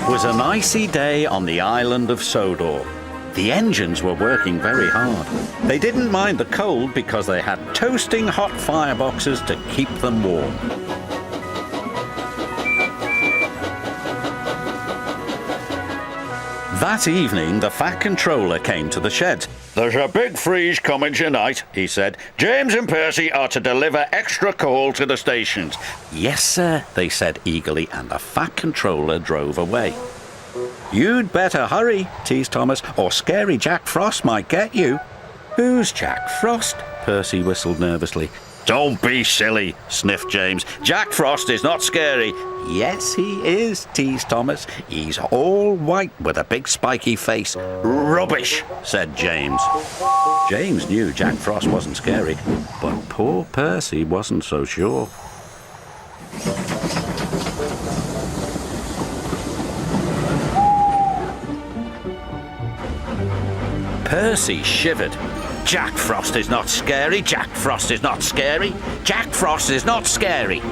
was an icy day on the island of Sodor. The engines were working very hard. They didn't mind the cold because they had toasting hot fireboxes to keep them warm. That evening, the Fat Controller came to the sheds. "There's a big freeze coming tonight," he said. "James and Percy are to deliver extra coal to the stations." "Yes, sir," they said eagerly, and the Fat Controller drove away. "You'd better hurry," teased Thomas, "or Scary Jack Frost might get you." "Who's Jack Frost?" Percy whistled nervously. "Don't be silly," sniffed James. "Jack Frost is not scary." "Yes, he is," teased Thomas. "He's all white with a big spiky face." "Rubbish," said James. James knew Jack Frost wasn't scary, but poor Percy wasn't so sure. Percy shivered. "Jack Frost is not scary. Jack Frost is not scary. Jack Frost is not scary."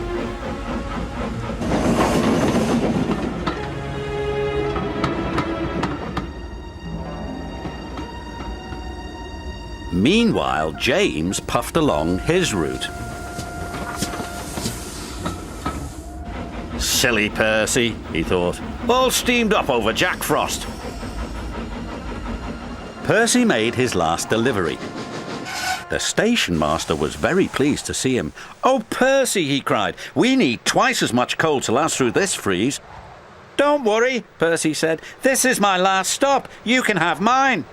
Meanwhile, James puffed along his route. "Silly Percy," he thought. "All steamed up over Jack Frost." Percy made his last delivery. The station master was very pleased to see him. "Oh, Percy," he cried, "we need twice as much coal to last through this freeze." "Don't worry," Percy said. "This is my last stop. You can have mine."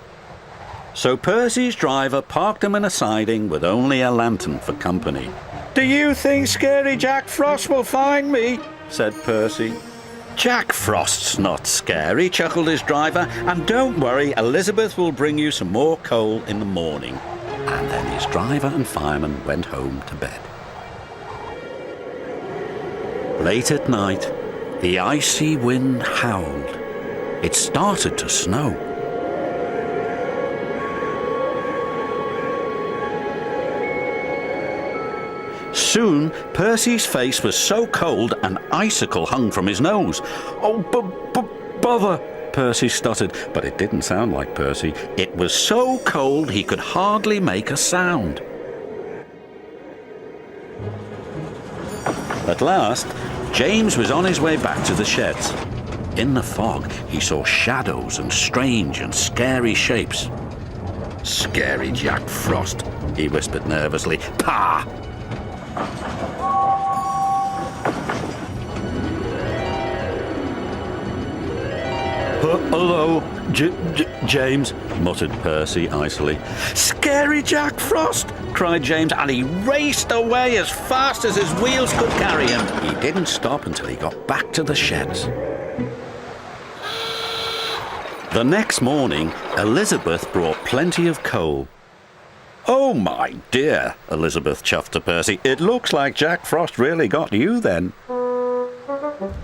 So Percy's driver parked him in a siding with only a lantern for company. "Do you think Scary Jack Frost will find me?" said Percy. "Jack Frost's not scary," chuckled his driver. "And don't worry, Elizabeth will bring you some more coal in the morning." And then his driver and fireman went home to bed. Late at night, the icy wind howled. It started to snow. Soon, Percy's face was so cold an icicle hung from his nose. "Oh, bother," Percy stuttered, but it didn't sound like Percy. It was so cold he could hardly make a sound. At last, James was on his way back to the sheds. In the fog, he saw shadows and strange and scary shapes. "Scary Jack Frost," he whispered nervously. "Pah!" "Hello, James," muttered Percy icily. "Scary Jack Frost!" cried James, and he raced away as fast as his wheels could carry him. He didn't stop until he got back to the sheds. The next morning, Elizabeth brought plenty of coal. "Oh, my dear," Elizabeth chuffed to Percy. "It looks like Jack Frost really got you then."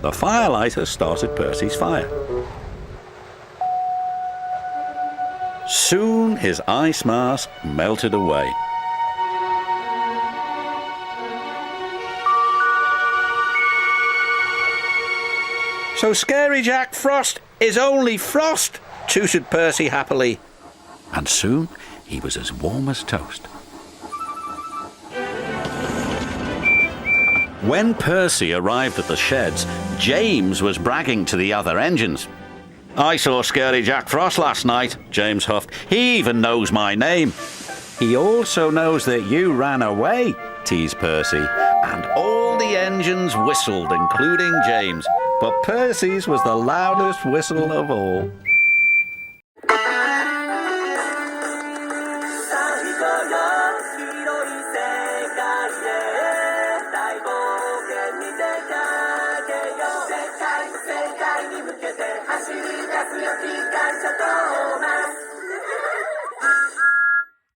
The firelighter started Percy's fire. Soon his ice mask melted away. "So Scary Jack Frost is only frost," tooted Percy happily. And soon he was as warm as toast. When Percy arrived at the sheds, James was bragging to the other engines. "I saw Scary Jack Frost last night," James huffed. "He even knows my name." "He also knows that you ran away," teased Percy. And all the engines whistled, including James. But Percy's was the loudest whistle of all.